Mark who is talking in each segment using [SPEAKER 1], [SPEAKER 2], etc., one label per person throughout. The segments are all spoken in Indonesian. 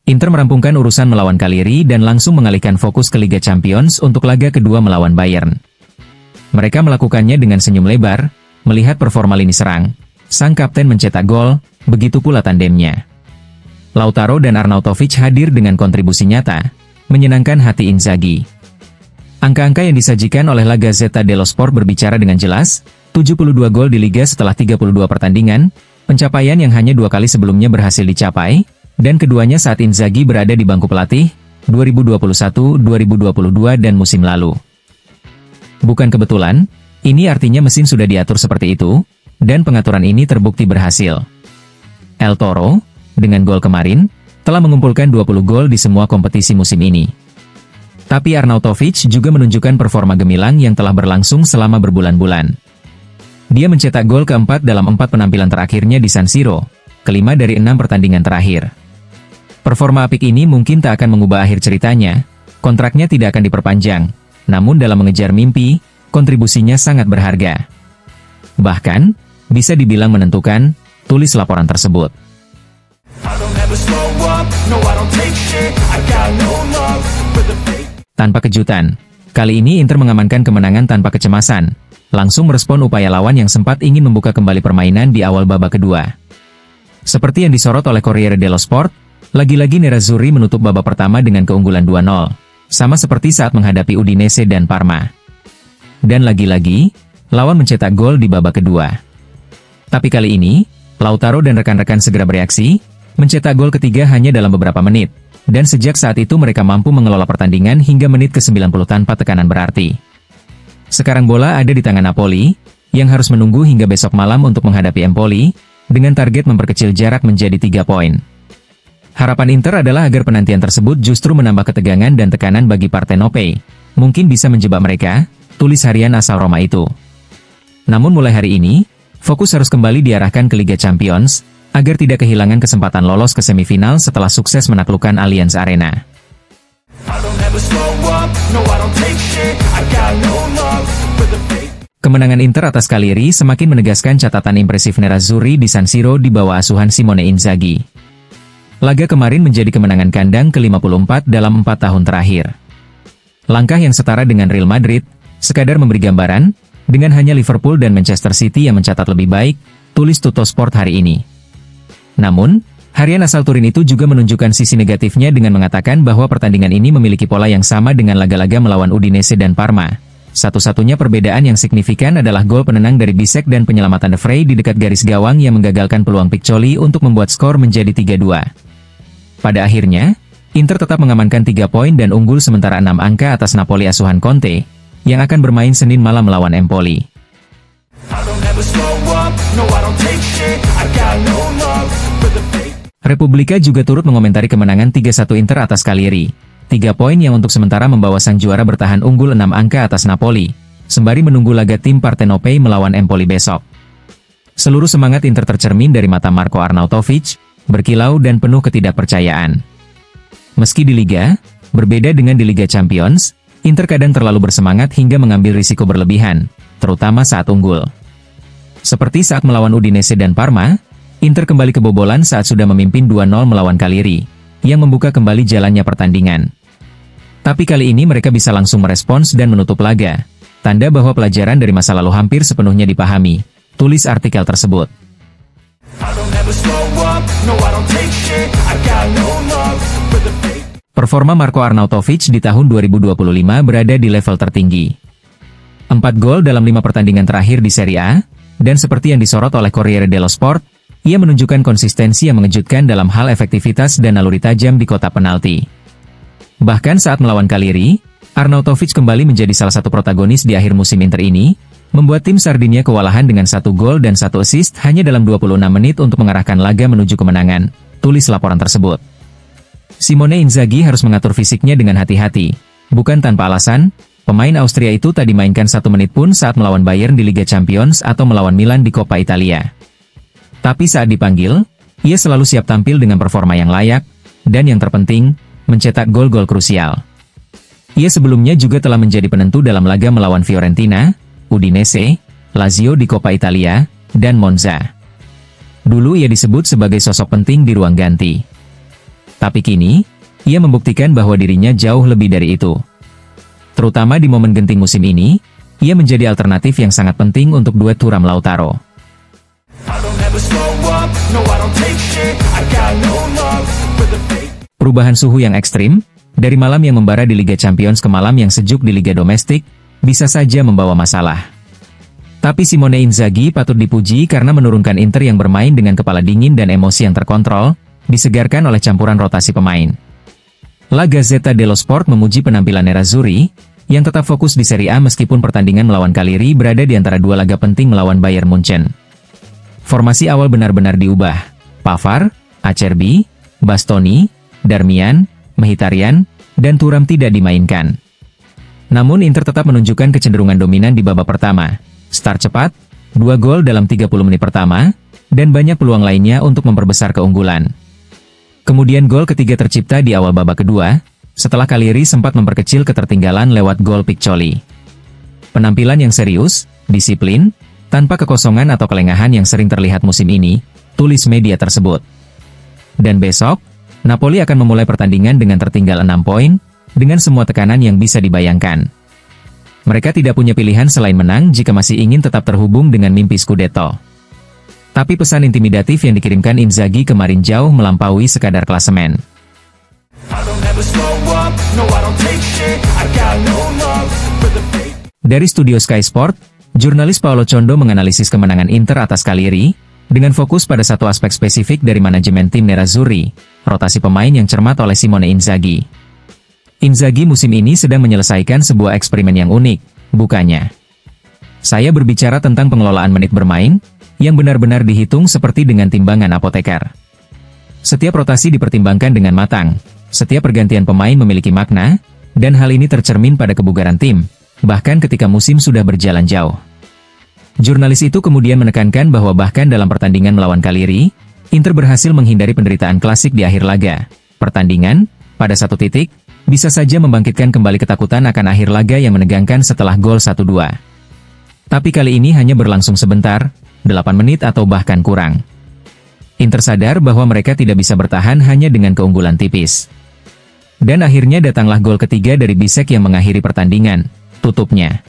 [SPEAKER 1] Inter merampungkan urusan melawan Cagliari dan langsung mengalihkan fokus ke Liga Champions untuk laga kedua melawan Bayern. Mereka melakukannya dengan senyum lebar, melihat performa lini serang. Sang kapten mencetak gol, begitu pula tandemnya. Lautaro dan Arnautovic hadir dengan kontribusi nyata, menyenangkan hati Inzaghi. Angka-angka yang disajikan oleh La Gazzetta dello Sport berbicara dengan jelas, 72 gol di Liga setelah 32 pertandingan, pencapaian yang hanya 2 kali sebelumnya berhasil dicapai, dan keduanya saat Inzaghi berada di bangku pelatih, 2021, 2022 dan musim lalu. Bukan kebetulan, ini artinya mesin sudah diatur seperti itu, dan pengaturan ini terbukti berhasil. El Toro, dengan gol kemarin, telah mengumpulkan 20 gol di semua kompetisi musim ini. Tapi Arnautovic juga menunjukkan performa gemilang yang telah berlangsung selama berbulan-bulan. Dia mencetak gol keempat dalam 4 penampilan terakhirnya di San Siro, kelima dari 6 pertandingan terakhir. Performa apik ini mungkin tak akan mengubah akhir ceritanya, kontraknya tidak akan diperpanjang, namun dalam mengejar mimpi, kontribusinya sangat berharga. Bahkan, bisa dibilang menentukan, tulis laporan tersebut. Tanpa kejutan, kali ini Inter mengamankan kemenangan tanpa kecemasan, langsung merespon upaya lawan yang sempat ingin membuka kembali permainan di awal babak kedua. Seperti yang disorot oleh Corriere dello Sport, lagi-lagi Nerazzurri menutup babak pertama dengan keunggulan 2-0, sama seperti saat menghadapi Udinese dan Parma. Dan lagi-lagi, lawan mencetak gol di babak kedua. Tapi kali ini, Lautaro dan rekan-rekan segera bereaksi, mencetak gol ketiga hanya dalam beberapa menit, dan sejak saat itu mereka mampu mengelola pertandingan hingga menit ke-90 tanpa tekanan berarti. Sekarang bola ada di tangan Napoli, yang harus menunggu hingga besok malam untuk menghadapi Empoli, dengan target memperkecil jarak menjadi 3 poin. Harapan Inter adalah agar penantian tersebut justru menambah ketegangan dan tekanan bagi Partenope, mungkin bisa menjebak mereka, tulis harian asal Roma itu. Namun mulai hari ini, fokus harus kembali diarahkan ke Liga Champions, agar tidak kehilangan kesempatan lolos ke semifinal setelah sukses menaklukkan Allianz Arena. Kemenangan Inter atas Cagliari semakin menegaskan catatan impresif Nerazzurri di San Siro di bawah asuhan Simone Inzaghi. Laga kemarin menjadi kemenangan kandang ke-54 dalam 4 tahun terakhir. Langkah yang setara dengan Real Madrid, sekadar memberi gambaran, dengan hanya Liverpool dan Manchester City yang mencatat lebih baik, tulis Tuttosport hari ini. Namun, harian asal Turin itu juga menunjukkan sisi negatifnya dengan mengatakan bahwa pertandingan ini memiliki pola yang sama dengan laga-laga melawan Udinese dan Parma. Satu-satunya perbedaan yang signifikan adalah gol penenang dari Bisek dan penyelamatan De Vrij di dekat garis gawang yang menggagalkan peluang Piccoli untuk membuat skor menjadi 3-2. Pada akhirnya, Inter tetap mengamankan 3 poin dan unggul sementara 6 angka atas Napoli asuhan Conte, yang akan bermain Senin malam melawan Empoli. Repubblica juga turut mengomentari kemenangan 3-1 Inter atas Cagliari. 3 poin yang untuk sementara membawa sang juara bertahan unggul 6 angka atas Napoli, sembari menunggu laga tim Partenope melawan Empoli besok. Seluruh semangat Inter tercermin dari mata Marco Arnautovic, berkilau dan penuh ketidakpercayaan. Meski di Liga, berbeda dengan di Liga Champions, Inter kadang terlalu bersemangat hingga mengambil risiko berlebihan, terutama saat unggul. Seperti saat melawan Udinese dan Parma, Inter kembali kebobolan saat sudah memimpin 2-0 melawan Cagliari, yang membuka kembali jalannya pertandingan. Tapi kali ini mereka bisa langsung merespons dan menutup laga, tanda bahwa pelajaran dari masa lalu hampir sepenuhnya dipahami, tulis artikel tersebut. Performa Marco Arnautovic di tahun 2025 berada di level tertinggi. 4 gol dalam 5 pertandingan terakhir di Serie A, dan seperti yang disorot oleh Corriere dello Sport, ia menunjukkan konsistensi yang mengejutkan dalam hal efektivitas dan naluri tajam di kotak penalti. Bahkan saat melawan Cagliari, Arnautovic kembali menjadi salah satu protagonis di akhir musim Inter ini, membuat tim Sardinia kewalahan dengan 1 gol dan 1 assist hanya dalam 26 menit untuk mengarahkan laga menuju kemenangan, tulis laporan tersebut. Simone Inzaghi harus mengatur fisiknya dengan hati-hati. Bukan tanpa alasan, pemain Austria itu tak dimainkan 1 menit pun saat melawan Bayern di Liga Champions atau melawan Milan di Coppa Italia. Tapi saat dipanggil, ia selalu siap tampil dengan performa yang layak, dan yang terpenting, mencetak gol-gol krusial. Ia sebelumnya juga telah menjadi penentu dalam laga melawan Fiorentina, Udinese, Lazio di Coppa Italia, dan Monza. Dulu ia disebut sebagai sosok penting di ruang ganti. Tapi kini, ia membuktikan bahwa dirinya jauh lebih dari itu. Terutama di momen genting musim ini, ia menjadi alternatif yang sangat penting untuk duet Thuram Lautaro. Perubahan suhu yang ekstrim, dari malam yang membara di Liga Champions ke malam yang sejuk di Liga Domestik, bisa saja membawa masalah. Tapi Simone Inzaghi patut dipuji karena menurunkan Inter yang bermain dengan kepala dingin dan emosi yang terkontrol, disegarkan oleh campuran rotasi pemain. La Gazzetta dello Sport memuji penampilan Nerazzurri, yang tetap fokus di Serie A meskipun pertandingan melawan Cagliari berada di antara dua laga penting melawan Bayern Munchen. Formasi awal benar-benar diubah. Pavard, Acerbi, Bastoni, Darmian, Mkhitaryan, dan Thuram tidak dimainkan. Namun Inter tetap menunjukkan kecenderungan dominan di babak pertama. Start cepat, 2 gol dalam 30 menit pertama, dan banyak peluang lainnya untuk memperbesar keunggulan. Kemudian gol ketiga tercipta di awal babak kedua, setelah Cagliari sempat memperkecil ketertinggalan lewat gol Piccoli. Penampilan yang serius, disiplin, tanpa kekosongan atau kelengahan yang sering terlihat musim ini, tulis media tersebut. Dan besok, Napoli akan memulai pertandingan dengan tertinggal 6 poin, dengan semua tekanan yang bisa dibayangkan. Mereka tidak punya pilihan selain menang jika masih ingin tetap terhubung dengan mimpi Scudetto. Tapi pesan intimidatif yang dikirimkan Inzaghi kemarin jauh melampaui sekadar klasemen. Dari studio Sky Sport, jurnalis Paolo Condo menganalisis kemenangan Inter atas Cagliari, dengan fokus pada satu aspek spesifik dari manajemen tim Nerazzurri, rotasi pemain yang cermat oleh Simone Inzaghi. Inzaghi musim ini sedang menyelesaikan sebuah eksperimen yang unik, bukannya. Saya berbicara tentang pengelolaan menit bermain, yang benar-benar dihitung seperti dengan timbangan apoteker. Setiap rotasi dipertimbangkan dengan matang, setiap pergantian pemain memiliki makna, dan hal ini tercermin pada kebugaran tim, bahkan ketika musim sudah berjalan jauh. Jurnalis itu kemudian menekankan bahwa bahkan dalam pertandingan melawan Cagliari, Inter berhasil menghindari penderitaan klasik di akhir laga. Pertandingan, pada satu titik, bisa saja membangkitkan kembali ketakutan akan akhir laga yang menegangkan setelah gol 1-2. Tapi kali ini hanya berlangsung sebentar, 8 menit atau bahkan kurang. Inter sadar bahwa mereka tidak bisa bertahan hanya dengan keunggulan tipis. Dan akhirnya datanglah gol ketiga dari Bisek yang mengakhiri pertandingan, tutupnya.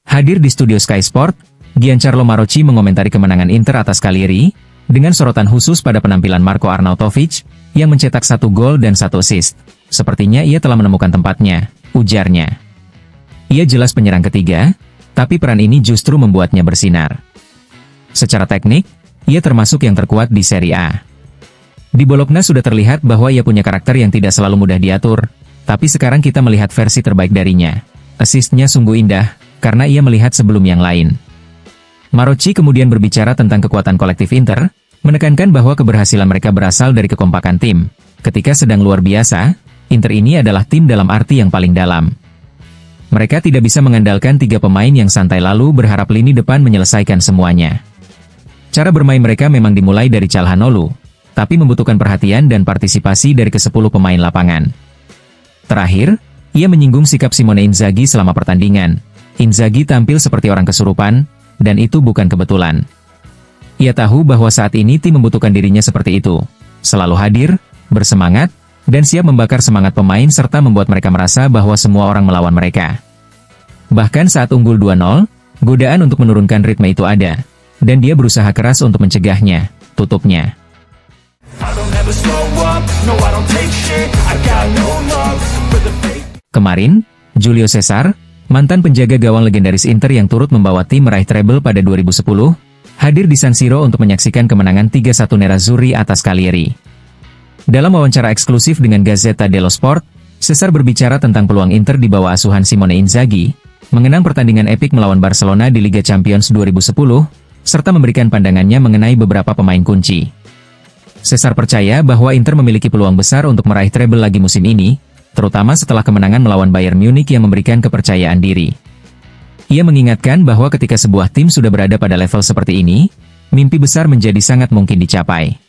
[SPEAKER 1] Hadir di studio Sky Sport, Giancarlo Marocci mengomentari kemenangan Inter atas Cagliari, dengan sorotan khusus pada penampilan Marko Arnautovic, yang mencetak 1 gol dan 1 assist. Sepertinya ia telah menemukan tempatnya, ujarnya. Ia jelas penyerang ketiga, tapi peran ini justru membuatnya bersinar. Secara teknik, ia termasuk yang terkuat di Serie A. Di Bologna sudah terlihat bahwa ia punya karakter yang tidak selalu mudah diatur, tapi sekarang kita melihat versi terbaik darinya. Asistnya sungguh indah, karena ia melihat sebelum yang lain. Marocci kemudian berbicara tentang kekuatan kolektif Inter, menekankan bahwa keberhasilan mereka berasal dari kekompakan tim. Ketika sedang luar biasa, Inter ini adalah tim dalam arti yang paling dalam. Mereka tidak bisa mengandalkan 3 pemain yang santai lalu berharap lini depan menyelesaikan semuanya. Cara bermain mereka memang dimulai dari Calhanoglu, tapi membutuhkan perhatian dan partisipasi dari ke-10 pemain lapangan. Terakhir, ia menyinggung sikap Simone Inzaghi selama pertandingan. Inzaghi tampil seperti orang kesurupan, dan itu bukan kebetulan. Ia tahu bahwa saat ini tim membutuhkan dirinya seperti itu. Selalu hadir, bersemangat, dan siap membakar semangat pemain serta membuat mereka merasa bahwa semua orang melawan mereka. Bahkan saat unggul 2-0, godaan untuk menurunkan ritme itu ada, dan dia berusaha keras untuk mencegahnya, tutupnya. Kemarin, Julio Cesar, mantan penjaga gawang legendaris Inter yang turut membawa tim meraih treble pada 2010, hadir di San Siro untuk menyaksikan kemenangan 3-1 Nerazzurri atas Cagliari. Dalam wawancara eksklusif dengan Gazzetta dello Sport, Cesar berbicara tentang peluang Inter di bawah asuhan Simone Inzaghi, mengenang pertandingan epik melawan Barcelona di Liga Champions 2010, serta memberikan pandangannya mengenai beberapa pemain kunci. Cesar percaya bahwa Inter memiliki peluang besar untuk meraih treble lagi musim ini, terutama setelah kemenangan melawan Bayern Munich yang memberikan kepercayaan diri. Ia mengingatkan bahwa ketika sebuah tim sudah berada pada level seperti ini, mimpi besar menjadi sangat mungkin dicapai.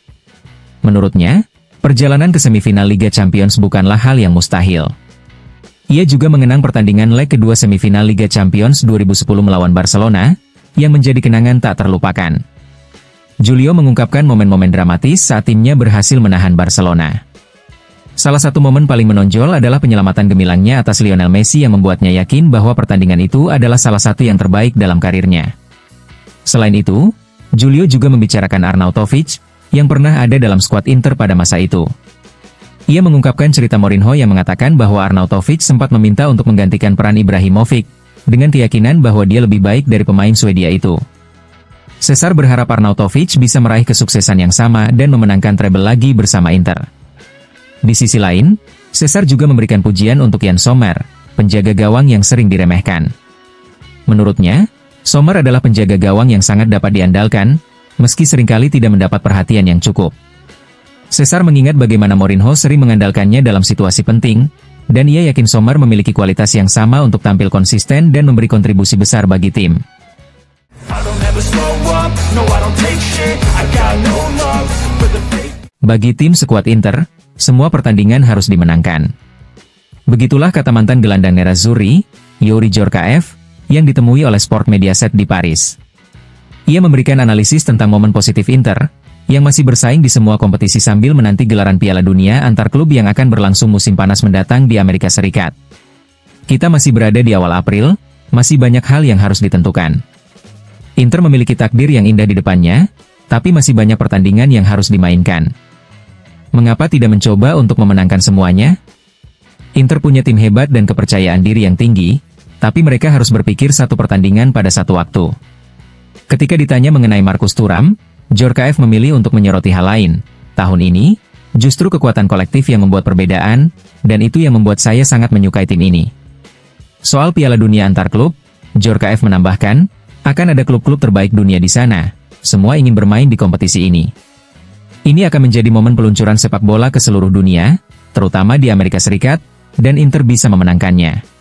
[SPEAKER 1] Menurutnya, perjalanan ke semifinal Liga Champions bukanlah hal yang mustahil. Ia juga mengenang pertandingan leg kedua semifinal Liga Champions 2010 melawan Barcelona, yang menjadi kenangan tak terlupakan. Julio mengungkapkan momen-momen dramatis saat timnya berhasil menahan Barcelona. Salah satu momen paling menonjol adalah penyelamatan gemilangnya atas Lionel Messi yang membuatnya yakin bahwa pertandingan itu adalah salah satu yang terbaik dalam karirnya. Selain itu, Julio juga membicarakan Arnautovic, yang pernah ada dalam skuad Inter pada masa itu. Ia mengungkapkan cerita Mourinho yang mengatakan bahwa Arnautovic sempat meminta untuk menggantikan peran Ibrahimovic, dengan keyakinan bahwa dia lebih baik dari pemain Swedia itu. Cesar berharap Arnautovic bisa meraih kesuksesan yang sama dan memenangkan treble lagi bersama Inter. Di sisi lain, Cesar juga memberikan pujian untuk Jan Sommer, penjaga gawang yang sering diremehkan. Menurutnya, Sommer adalah penjaga gawang yang sangat dapat diandalkan, meski seringkali tidak mendapat perhatian yang cukup. Cesar mengingat bagaimana Mourinho sering mengandalkannya dalam situasi penting, dan ia yakin Sommer memiliki kualitas yang sama untuk tampil konsisten dan memberi kontribusi besar bagi tim. Bagi tim skuad Inter, semua pertandingan harus dimenangkan. Begitulah kata mantan gelandang Nerazzurri, Youri Djorkaeff, yang ditemui oleh Sport Mediaset di Paris. Ia memberikan analisis tentang momen positif Inter, yang masih bersaing di semua kompetisi sambil menanti gelaran Piala Dunia antar klub yang akan berlangsung musim panas mendatang di Amerika Serikat. Kita masih berada di awal April, masih banyak hal yang harus ditentukan. Inter memiliki takdir yang indah di depannya, tapi masih banyak pertandingan yang harus dimainkan. Mengapa tidak mencoba untuk memenangkan semuanya? Inter punya tim hebat dan kepercayaan diri yang tinggi, tapi mereka harus berpikir satu pertandingan pada satu waktu. Ketika ditanya mengenai Marcus Thuram, Djorkaeff memilih untuk menyoroti hal lain. Tahun ini, justru kekuatan kolektif yang membuat perbedaan, dan itu yang membuat saya sangat menyukai tim ini. Soal Piala Dunia antar klub, Djorkaeff menambahkan, akan ada klub-klub terbaik dunia di sana. Semua ingin bermain di kompetisi ini. Ini akan menjadi momen peluncuran sepak bola ke seluruh dunia, terutama di Amerika Serikat, dan Inter bisa memenangkannya.